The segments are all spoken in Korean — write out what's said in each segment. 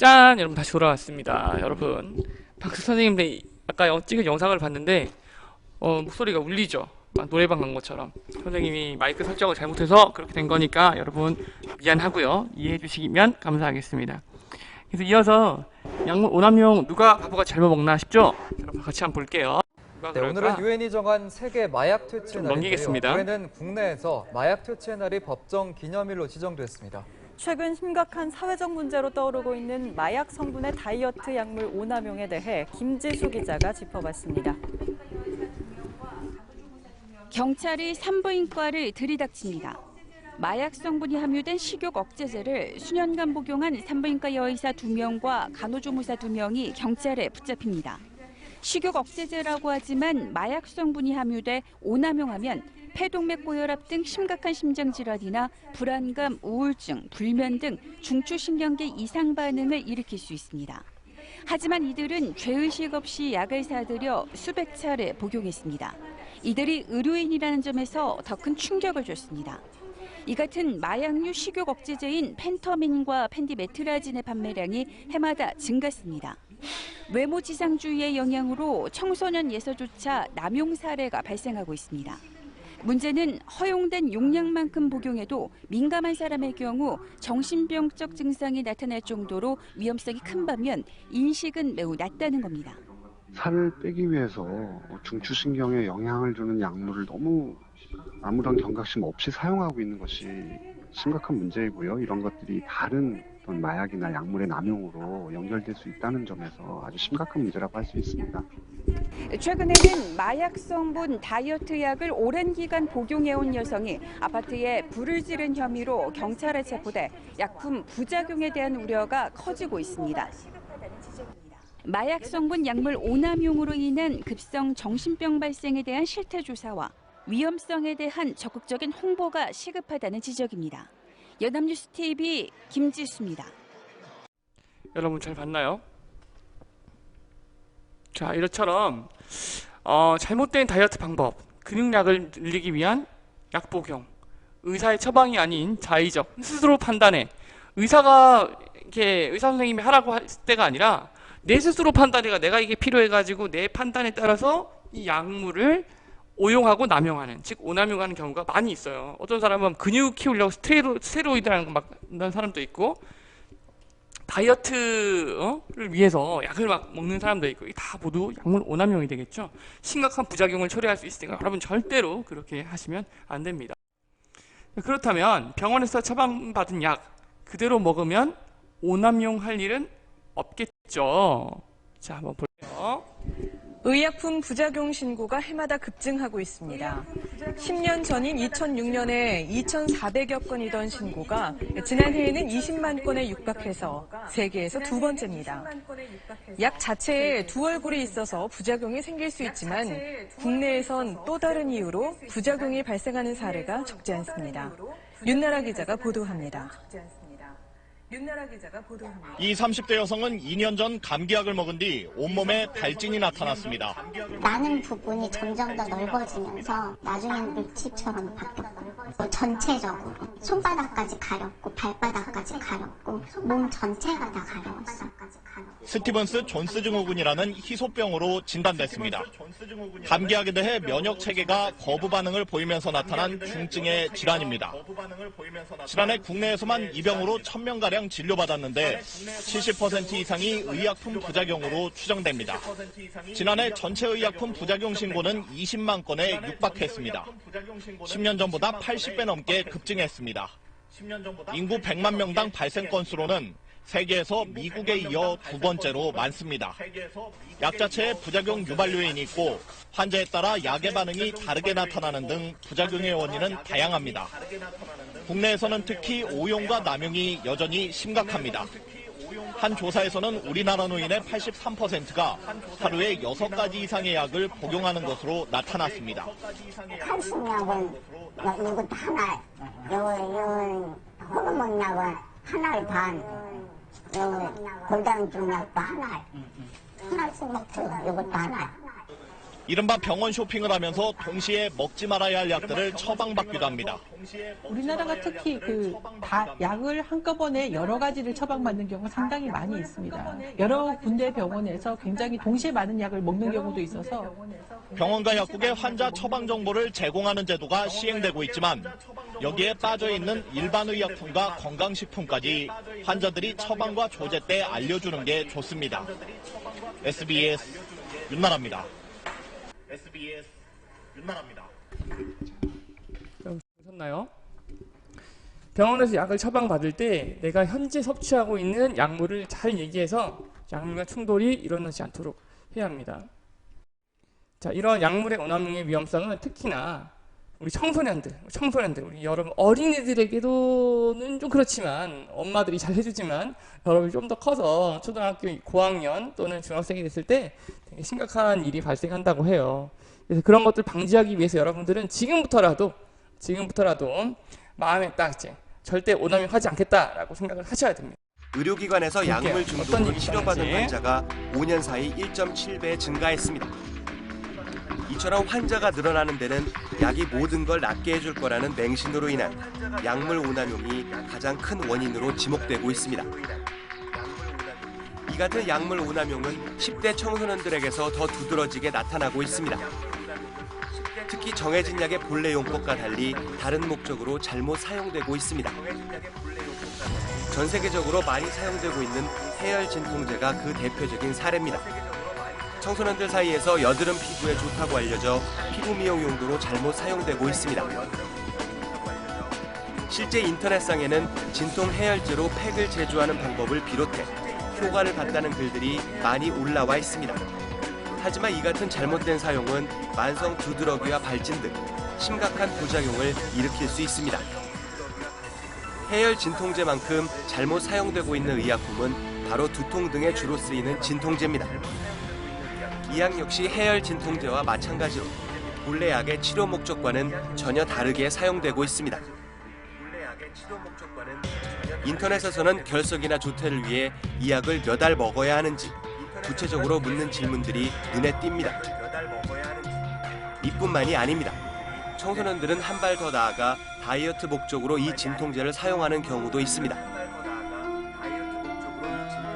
짠! 여러분 다시 돌아왔습니다. 여러분 박수 선생님들 아까 찍은 영상을 봤는데 목소리가 울리죠? 노래방 간 것처럼. 선생님이 마이크 설정을 잘못해서 그렇게 된 거니까 여러분 미안하고요. 이해해 주시면 감사하겠습니다. 그래서 이어서 약물 오남용 누가 바보가 잘못 먹나 싶죠? 여러분 같이 한번 볼게요. 네, 오늘은 유엔이 정한 세계 마약 퇴치 날인데요. 넘기겠습니다. 유엔은 국내에서 마약 퇴치의 날이 법정 기념일로 지정됐습니다. 최근 심각한 사회적 문제로 떠오르고 있는 마약 성분의 다이어트 약물 오남용에 대해 김지수 기자가 짚어봤습니다. 경찰이 산부인과를 들이닥칩니다. 마약 성분이 함유된 식욕 억제제를 수년간 복용한 산부인과 여의사 2명과 간호조무사 2명이 경찰에 붙잡힙니다. 식욕 억제제라고 하지만 마약 성분이 함유돼 오남용하면 폐동맥 고혈압 등 심각한 심장질환이나 불안감, 우울증, 불면 등 중추신경계 이상 반응을 일으킬 수 있습니다. 하지만 이들은 죄의식 없이 약을 사들여 수백 차례 복용했습니다. 이들이 의료인이라는 점에서 더 큰 충격을 줬습니다. 이 같은 마약류 식욕 억제제인 펜터민과 펜디메트라진의 판매량이 해마다 증가했습니다. 외모 지상주의의 영향으로 청소년 예서조차 남용 사례가 발생하고 있습니다. 문제는 허용된 용량만큼 복용해도 민감한 사람의 경우 정신병적 증상이 나타날 정도로 위험성이 큰 반면 인식은 매우 낮다는 겁니다. 살을 빼기 위해서 중추신경에 영향을 주는 약물을 너무 아무런 경각심 없이 사용하고 있는 것이 심각한 문제이고요. 이런 것들이 다른 어떤 마약이나 약물의 남용으로 연결될 수 있다는 점에서 아주 심각한 문제라고 할 수 있습니다. 최근에는 마약 성분 다이어트 약을 오랜 기간 복용해온 여성이 아파트에 불을 지른 혐의로 경찰에 체포돼 약품 부작용에 대한 우려가 커지고 있습니다. 마약 성분 약물 오남용으로 인한 급성 정신병 발생에 대한 실태 조사와 위험성에 대한 적극적인 홍보가 시급하다는 지적입니다. 연합뉴스 TV 김지수입니다. 여러분 잘 봤나요? 자, 이처럼 잘못된 다이어트 방법, 근육량을 늘리기 위한 약 복용, 의사의 처방이 아닌 자의적 스스로 판단해. 의사가 이렇게 의사 선생님이 하라고 할 때가 아니라 내 스스로 판단해가 내가 이게 필요해가지고 내 판단에 따라서 이 약물을 오용하고 남용하는, 즉 오남용하는 경우가 많이 있어요. 어떤 사람은 근육 키우려고 스테로이드라는 거 막 넣는 사람도 있고, 다이어트를 위해서 약을 막 먹는 사람도 있고, 다 모두 약물 오남용이 되겠죠. 심각한 부작용을 초래할 수 있으니까 여러분 절대로 그렇게 하시면 안 됩니다. 그렇다면 병원에서 처방받은 약 그대로 먹으면 오남용할 일은 없겠죠. 자, 한번 볼게요. 의약품 부작용 신고가 해마다 급증하고 있습니다. 10년 전인 2006년에 2,400여 건이던 신고가 지난해에는 20만 건에 육박해서 세계에서 두 번째입니다. 약 자체에 두 얼굴이 있어서 부작용이 생길 수 있지만 국내에선 또 다른 이유로 부작용이 발생하는 사례가 적지 않습니다. 윤나라 기자가 보도합니다. 이 30대 여성은 2년 전 감기약을 먹은 뒤 온몸에 발진이 나타났습니다. 나는 부분이 점점 더 넓어지면서 나중엔 물집처럼 바뀌었고 전체적으로 손바닥까지 가렵고 발바닥까지 가렵고 몸 전체가 다 가려웠어. 스티븐스 존스 증후군이라는 희소병으로 진단됐습니다. 감기약에 대해 면역 체계가 거부 반응을 보이면서 나타난 중증의 질환입니다. 지난해 국내에서만 이 병으로 1,000명가량 진료받았는데 70% 이상이 의약품 부작용으로 추정됩니다. 지난해 전체 의약품 부작용 신고는 20만 건에 육박했습니다. 10년 전보다 80배 넘게 급증했습니다. 인구 100만 명당 발생 건수로는 세계에서 미국에 이어 두 번째로 많습니다. 약 자체에 부작용 유발 요인이 있고 환자에 따라 약의 반응이 다르게 나타나는 등 부작용의 원인은 다양합니다. 국내에서는 특히 오용과 남용이 여전히 심각합니다. 한 조사에서는 우리나라 노인의 83%가 하루에 6가지 이상의 약을 복용하는 것으로 나타났습니다. 칼슘약은 이것도 하나, 호르몬 약은 하나에 반, 골다공증 약도 하나씩 먹고 이것도 하나. 이른바 병원 쇼핑을 하면서 동시에 먹지 말아야 할 약들을 처방받기도 합니다. 우리나라가 특히 다 약을 한꺼번에 여러 가지를 처방받는 경우가 상당히 많이 있습니다. 여러 군데 병원에서 굉장히 동시에 많은 약을 먹는 경우도 있어서 병원과 약국에 환자 처방 정보를 제공하는 제도가 시행되고 있지만 여기에 빠져 있는 일반의약품과 건강식품까지 환자들이 처방과 조제 때 알려주는 게 좋습니다. SBS 윤나라입니다. SBS 윤나라입니다. 보셨나요? 병원에서 약을 처방받을 때 내가 현재 섭취하고 있는 약물을 잘 얘기해서 약물과 충돌이 일어나지 않도록 해야 합니다. 자, 이런 약물의 오남용의 위험성은 특히나 우리 청소년들, 우리 여러분 어린이들에게도는 좀 그렇지만 엄마들이 잘 해주지만 여러분이 좀 더 커서 초등학교 고학년 또는 중학생이 됐을 때 되게 심각한 일이 발생한다고 해요. 그래서 그런 것들 방지하기 위해서 여러분들은 지금부터라도 마음에 딱 이제 절대 오남용하지 않겠다라고 생각을 하셔야 됩니다. 의료기관에서 약물 중독으로 치료받은 환자가 5년 사이 1.7배 증가했습니다. 이처럼 환자가 늘어나는 데는 약이 모든 걸 낫게 해줄 거라는 맹신으로 인한 약물 오남용이 가장 큰 원인으로 지목되고 있습니다. 이 같은 약물 오남용은 10대 청소년들에게서 더 두드러지게 나타나고 있습니다. 특히 정해진 약의 본래 용법과 달리 다른 목적으로 잘못 사용되고 있습니다. 전 세계적으로 많이 사용되고 있는 해열 진통제가 그 대표적인 사례입니다. 청소년들 사이에서 여드름 피부에 좋다고 알려져 피부 미용 용도로 잘못 사용되고 있습니다. 실제 인터넷상에는 진통 해열제로 팩을 제조하는 방법을 비롯해 효과를 봤다는 글들이 많이 올라와 있습니다. 하지만 이 같은 잘못된 사용은 만성 두드러기와 발진 등 심각한 부작용을 일으킬 수 있습니다. 해열 진통제만큼 잘못 사용되고 있는 의약품은 바로 두통 등에 주로 쓰이는 진통제입니다. 이 약 역시 해열 진통제와 마찬가지로 본래 약의 치료 목적과는 전혀 다르게 사용되고 있습니다. 인터넷에서는 결석이나 조퇴를 위해 이 약을 몇 알 먹어야 하는지 구체적으로 묻는 질문들이 눈에 띕니다. 이뿐만이 아닙니다. 청소년들은 한 발 더 나아가 다이어트 목적으로 이 진통제를 사용하는 경우도 있습니다.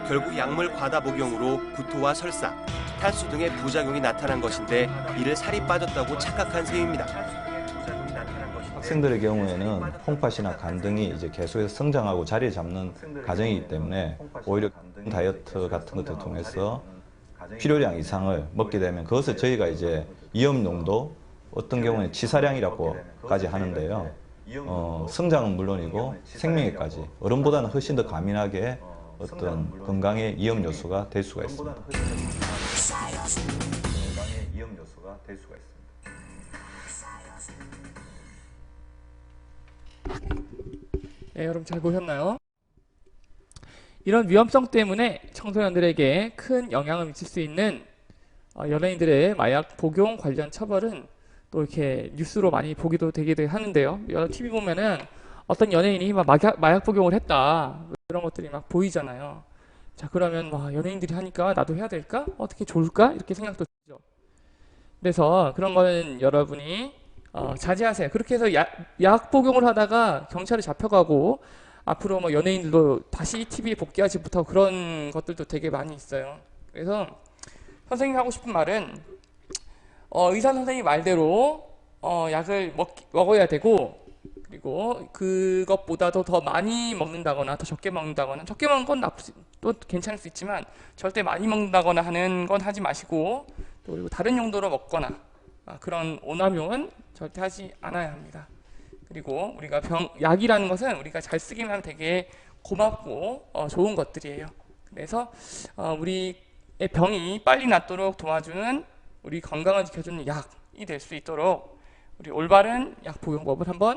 결국 약물 과다 복용으로 구토와 설사, 탈수 등의 부작용이 나타난 것인데 이를 살이 빠졌다고 착각한 셈입니다. 학생들의 경우에는 콩팥이나 간 등이 이제 계속해서 성장하고 자리를 잡는 과정이기 때문에 오히려 다이어트 같은 것들을 통해서 필요량 이상을 먹게 되면 그것을 저희가 이제 위험 농도, 어떤 경우는 치사량이라고까지 하는데요. 성장은 물론이고 생명에까지 어른보다는 훨씬 더 가민하게 어떤 건강의 위험 요소가 될 수가 있습니다. 네, 여러분 잘 보셨나요? 이런 위험성 때문에 청소년들에게 큰 영향을 미칠 수 있는 연예인들의 마약 복용 관련 처벌은 또 이렇게 뉴스로 많이 보기도 되기도 하는데요. TV 보면은 어떤 연예인이 막 마약 복용을 했다 그런 것들이 막 보이잖아요. 자, 그러면 와, 연예인들이 하니까 나도 해야 될까? 어떻게 좋을까? 이렇게 생각도 들죠. 그래서 그런 거는 여러분이 자제하세요. 그렇게 해서 약 복용을 하다가 경찰에 잡혀가고 앞으로 뭐 연예인들도 다시 TV에 복귀하지 못하고 그런 것들도 되게 많이 있어요. 그래서 선생님이 하고 싶은 말은 의사 선생님 말대로 약을 먹어야 되고, 그리고 그것보다도 더 많이 먹는다거나 더 적게 먹는다거나, 적게 먹는 건 또 괜찮을 수 있지만 절대 많이 먹는다거나 하는 건 하지 마시고, 또 그리고 다른 용도로 먹거나 그런 오남용은 절대 하지 않아야 합니다. 그리고 우리가 약이라는 것은 우리가 잘 쓰기만 하면 되게 고맙고 좋은 것들이에요. 그래서 우리의 병이 빨리 낫도록 도와주는, 우리 건강을 지켜주는 약이 될 수 있도록 우리 올바른 약 복용법을 한번